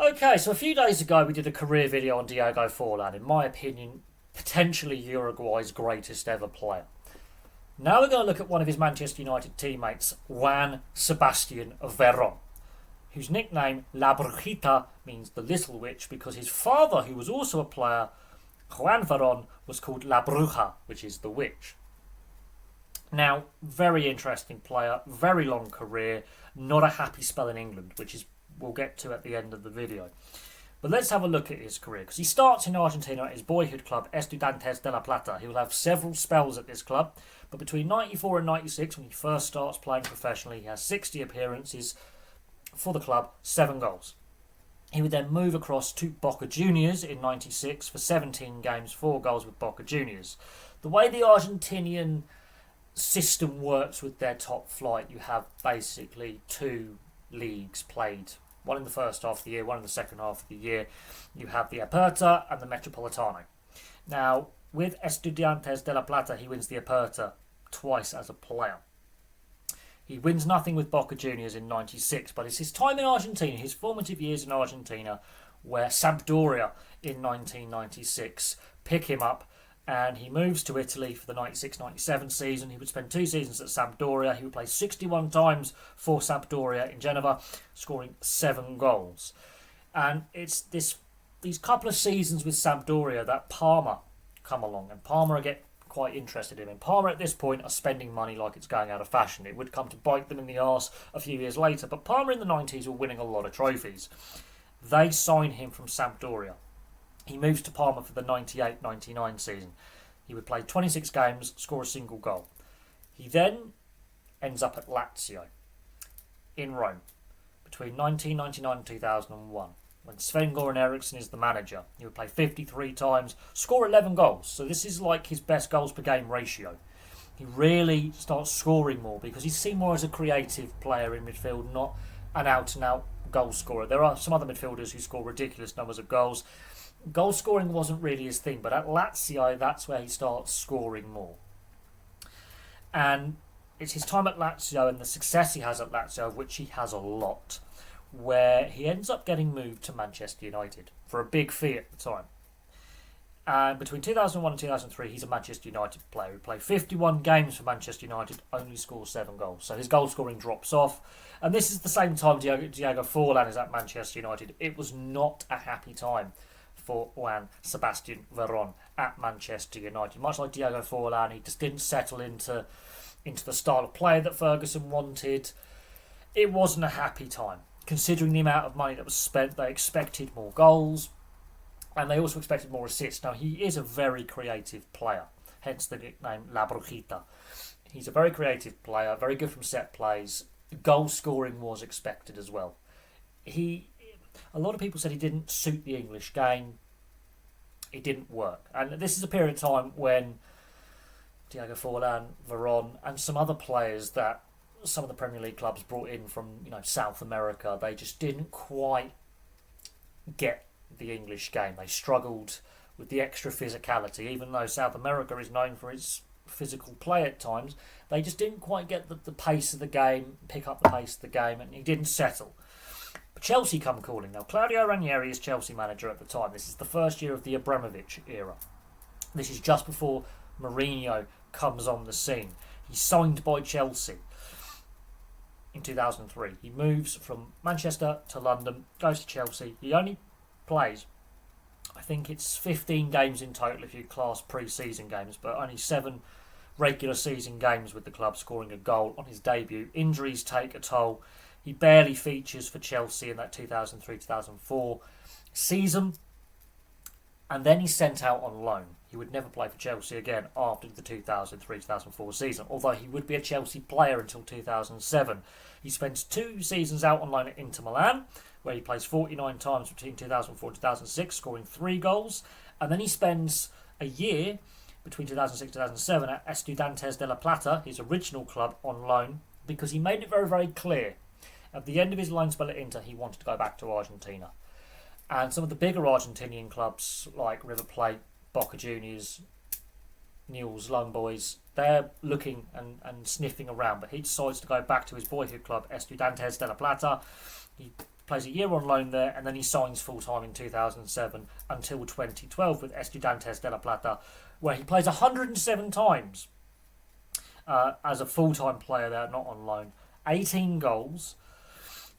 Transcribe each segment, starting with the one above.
Okay, so a few days ago we did a career video on Diego Forlan, in my opinion, potentially Uruguay's greatest ever player. Now we're going to look at one of his Manchester United teammates, Juan Sebastian Veron, whose nickname La Brujita means the little witch because his father, who was also a player, Juan Veron, was called La Bruja, which is the witch. Now, very interesting player, very long career, not a happy spell in England, which is we'll get to at the end of the video. But let's have a look at his career, because he starts in Argentina at his boyhood club, Estudiantes de La Plata. He will have several spells at this club, but between 94 and 96, when he first starts playing professionally, he has 60 appearances for the club, 7 goals. He would then move across to Boca Juniors in 96 for 17 games, 4 goals with Boca Juniors. The way the Argentinian system works with their top flight, you have basically 2 leagues played, one in the first half of the year, one in the second half of the year. You have the Aperta and the Metropolitano. Now, with Estudiantes de La Plata, he wins the Aperta twice as a player. He wins nothing with Boca Juniors in 96, but it's his time in Argentina, his formative years in Argentina, where Sampdoria in 1996 pick him up, and he moves to Italy for the 96-97 season. He would spend 2 seasons at Sampdoria. He would play 61 times for Sampdoria in Genova, scoring 7 goals. And it's these couple of seasons with Sampdoria that Parma come along, and Parma get quite interested in him. Parma at this point are spending money like it's going out of fashion. It would come to bite them in the arse a few years later, but Parma in the 90s were winning a lot of trophies. They sign him from Sampdoria. He moves to Parma for the 98-99 season. He would play 26 games, score a single goal. He then ends up at Lazio in Rome between 1999 and 2001, when Sven-Göran Eriksson is the manager. He would play 53 times, score 11 goals. So this is like his best goals per game ratio. He really starts scoring more because he's seen more as a creative player in midfield, not an out-and-out goal scorer. There are some other midfielders who score ridiculous numbers of goals. Goal scoring wasn't really his thing, but at Lazio, that's where he starts scoring more. And it's his time at Lazio and the success he has at Lazio, of which he has a lot, where he ends up getting moved to Manchester United for a big fee at the time. And between 2001 and 2003, he's a Manchester United player. He played 51 games for Manchester United, only scores 7 goals. So his goal scoring drops off. And this is the same time Diego Forlan is at Manchester United. It was not a happy time for Juan Sebastian Veron at Manchester United. Much like Diego Forlan, he just didn't settle into the style of play that Ferguson wanted. It wasn't a happy time. Considering the amount of money that was spent, they expected more goals, and they also expected more assists. Now, he is a very creative player, hence the nickname La Brujita. He's a very creative player, very good from set plays. Goal scoring was expected as well. A lot of people said he didn't suit the English game. It didn't work. And this is a period of time when Diego Forlan, Veron, and some other players that some of the Premier League clubs brought in from South America, they just didn't quite get the English game. They struggled with the extra physicality. Even though South America is known for its physical play at times, they just didn't quite get the pace of the game, pick up the pace of the game, and he didn't settle. Chelsea come calling. Now, Claudio Ranieri is Chelsea manager at the time. This is the first year of the Abramovich era. This is just before Mourinho comes on the scene. He's signed by Chelsea in 2003. He moves from Manchester to London, goes to Chelsea. He only plays, I think it's 15 games in total if you class pre-season games, but only 7 regular season games with the club, scoring a goal on his debut. Injuries take a toll. He barely features for Chelsea in that 2003-2004 season. And then he's sent out on loan. He would never play for Chelsea again after the 2003-2004 season, although he would be a Chelsea player until 2007. He spends 2 seasons out on loan at Inter Milan, where he plays 49 times between 2004 and 2006, scoring 3 goals. And then he spends a year between 2006 and 2007 at Estudiantes de La Plata, his original club, on loan, because he made it very, very clear at the end of his loan spell at Inter, he wanted to go back to Argentina. And some of the bigger Argentinian clubs like River Plate, Boca Juniors, Newell's, Lone Boys, they're looking and sniffing around. But he decides to go back to his boyhood club, Estudiantes de La Plata. He plays a year on loan there, and then he signs full-time in 2007 until 2012 with Estudiantes de La Plata, where he plays 107 times as a full-time player there, not on loan. 18 goals.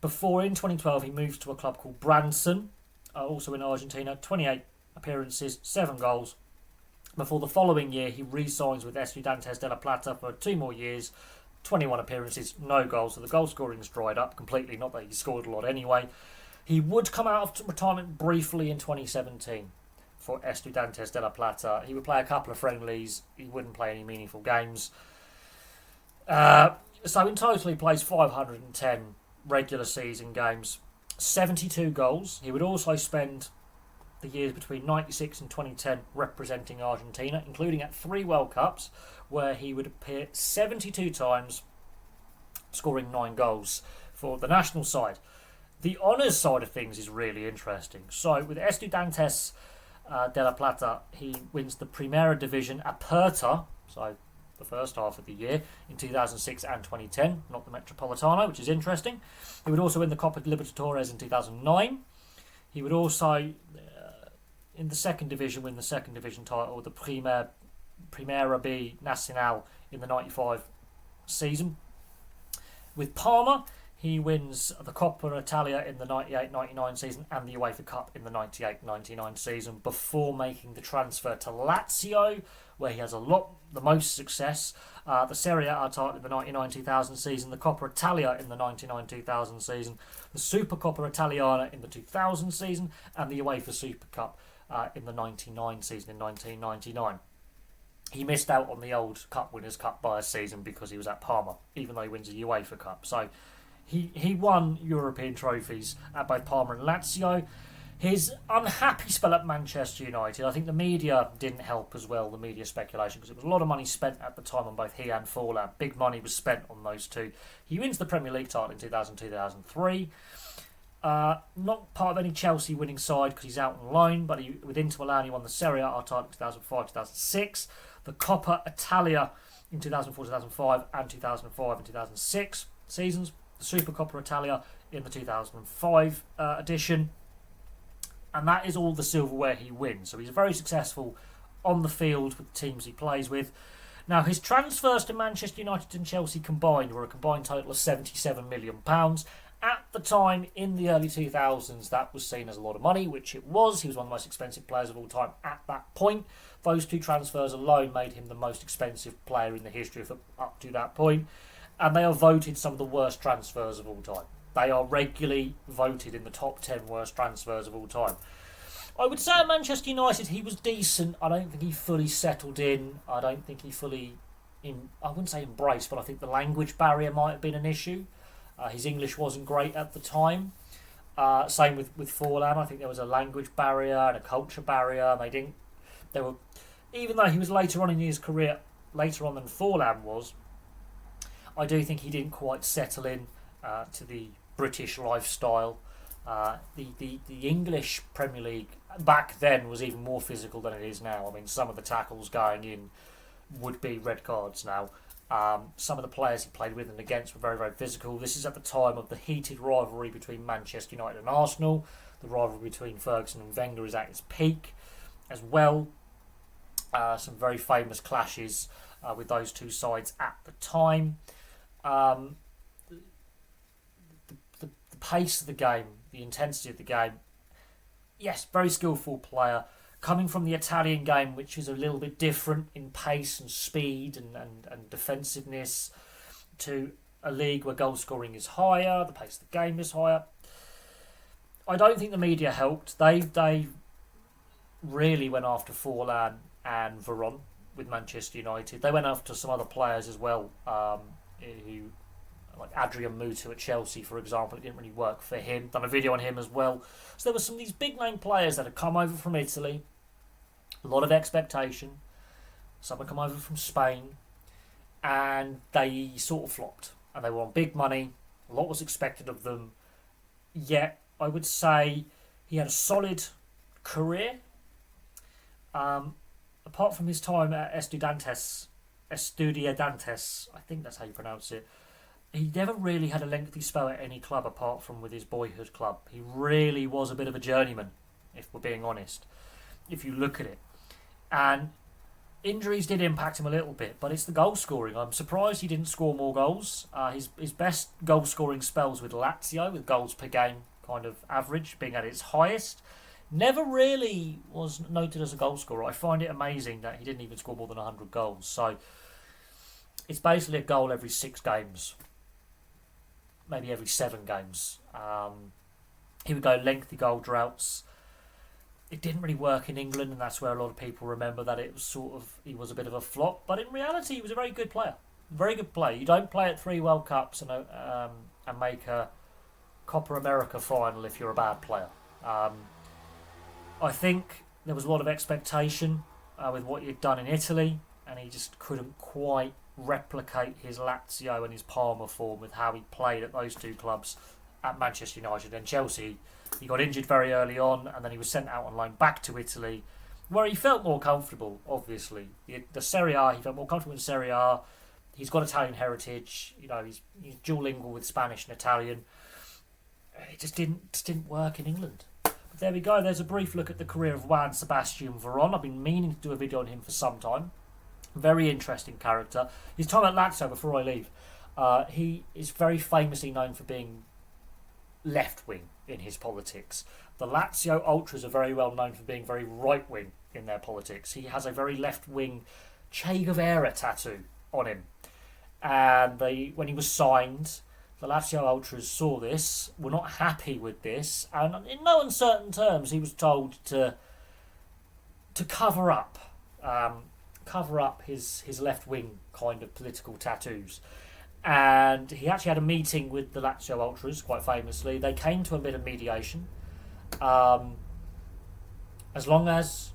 Before, in 2012, he moves to a club called Branson, also in Argentina. 28 appearances, 7 goals. Before the following year, he re-signs with Estudiantes de La Plata for 2 more years. 21 appearances, no goals. So the goal scoring's dried up completely. Not that he scored a lot anyway. He would come out of retirement briefly in 2017 for Estudiantes de La Plata. He would play a couple of friendlies. He wouldn't play any meaningful games. So in total, he plays 510 regular season games, 72 goals. He would also spend the years between 96 and 2010 representing Argentina, including at 3 World Cups, where he would appear 72 times, scoring 9 goals for the national side. The honours side of things is really interesting. So with Estudiantes de La Plata, he wins the Primera Division Aperta, so the first half of the year, in 2006 and 2010, not the Metropolitano, which is interesting. He would also win the Copa Libertadores in 2009. He would also, in the second division, win the second division title, the Primera B Nacional in the 95 season. With Parma, he wins the Coppa Italia in the 98-99 season and the UEFA Cup in the 98-99 season before making the transfer to Lazio, where he has the most success. The Serie A title in the 99-2000 season, the Coppa Italia in the 99-2000 season, the Supercoppa Italiana in the 2000 season, and the UEFA Super Cup in the 99 season in 1999. He missed out on the old Cup Winners' Cup by a season because he was at Parma, even though he wins a UEFA Cup. So he won European trophies at both Parma and Lazio. His unhappy spell at Manchester United, I think the media didn't help as well, the media speculation, because it was a lot of money spent at the time on both he and Forlan. Big money was spent on those two. He wins the Premier League title in 2002-2003. Not part of any Chelsea winning side because he's out on loan, but with Inter Milan he won the Serie A title in 2005-2006, the Coppa Italia in 2004-2005 and 2005 and 2006 seasons, the Super Coppa Italia in the 2005 edition, and that is all the silverware he wins. So he's very successful on the field with the teams he plays with. Now, his transfers to Manchester United and Chelsea combined were a combined total of £77 million. At the time, in the early 2000s, that was seen as a lot of money, which it was. He was one of the most expensive players of all time at that point. Those 2 transfers alone made him the most expensive player in the history of up to that point. And they are voted some of the worst transfers of all time. They are regularly voted in the top 10 worst transfers of all time. I would say at Manchester United he was decent. I don't think he fully settled in. I don't think he fully, I wouldn't say embraced, but I think the language barrier might have been an issue. His English wasn't great at the time. Same with Forlan. I think there was a language barrier and a culture barrier. Even though he was later on in his career, later on than Forlan was, I do think he didn't quite settle in to the British lifestyle. The English Premier League back then was even more physical than it is now. I mean, some of the tackles going in would be red cards now. Some of the players he played with and against were very, very physical. This is at the time of the heated rivalry between Manchester United and Arsenal. The rivalry between Ferguson and Wenger is at its peak as well. Some very famous clashes with those two sides at the time. The pace of the game, the intensity of the game. Yes, very skillful player. Coming from the Italian game, which is a little bit different in pace and speed and defensiveness, to a league where goal scoring is higher, the pace of the game is higher. I don't think the media helped. They really went after Forlan and Veron with Manchester United. They went after some other players as well, who, like Adrian Mutu at Chelsea, for example. It didn't really work for him. Done a video on him as well. So there were some of these big name players that had come over from Italy. A lot of expectation. Some had come over from Spain. And they sort of flopped. And they were on big money. A lot was expected of them. Yet, I would say he had a solid career. Apart from his time at Estudiantes, I think that's how you pronounce it. he never really had a lengthy spell at any club apart from with his boyhood club. He really was a bit of a journeyman, if we're being honest, if you look at it. And injuries did impact him a little bit, but it's the goal scoring. I'm surprised he didn't score more goals. His best goal scoring spells with Lazio, with goals per game kind of average being at its highest, never really was noted as a goal scorer. I find it amazing that he didn't even score more than 100 goals. So it's basically a goal every 6 games, maybe every 7 games. He would go lengthy goal droughts. It didn't really work in England, and that's where a lot of people remember that it was he was a bit of a flop. But in reality, he was a very good player. Very good player. You don't play at 3 World Cups and make a Copa America final if you're a bad player. I think there was a lot of expectation with what he'd done in Italy, and he just couldn't quite replicate his Lazio and his Parma form with how he played at those 2 clubs at Manchester United and Chelsea. He got injured very early on, and then he was sent out on loan back to Italy, where he felt more comfortable, obviously. The Serie A, he felt more comfortable in Serie A. He's got Italian heritage. He's dual lingual with Spanish and Italian. It just didn't work in England. But there we go. There's a brief look at the career of Juan Sebastian Veron. I've been meaning to do a video on him for some time. Very interesting character. His time at Lazio, before I leave, he is very famously known for being left-wing in his politics. The Lazio Ultras are very well known for being very right-wing in their politics. He has a very left-wing Che Guevara tattoo on him. And when he was signed, the Lazio Ultras saw this, were not happy with this, and in no uncertain terms he was told to cover up his left-wing kind of political tattoos. And he actually had a meeting with the Lazio Ultras, quite famously. They came to a bit of mediation. As long as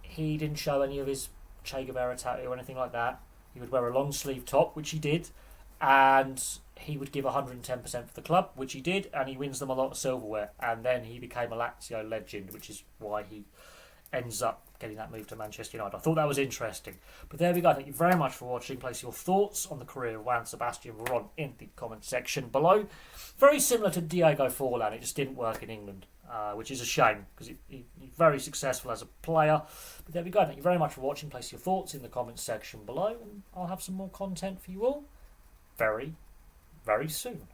he didn't show any of his Che Guevara tattoo or anything like that, he would wear a long sleeve top, which he did, and he would give 110% for the club, which he did, and he wins them a lot of silverware. And then he became a Lazio legend, which is why he ends up getting that move to Manchester United. I thought that was interesting. But there we go. Thank you very much for watching. Place your thoughts on the career of Juan Sebastian Veron in the comment section below. Very similar to Diego Forlan. It just didn't work in England, which is a shame because he's very successful as a player. But there we go. Thank you very much for watching. Place your thoughts in the comment section below, and I'll have some more content for you all very, very soon.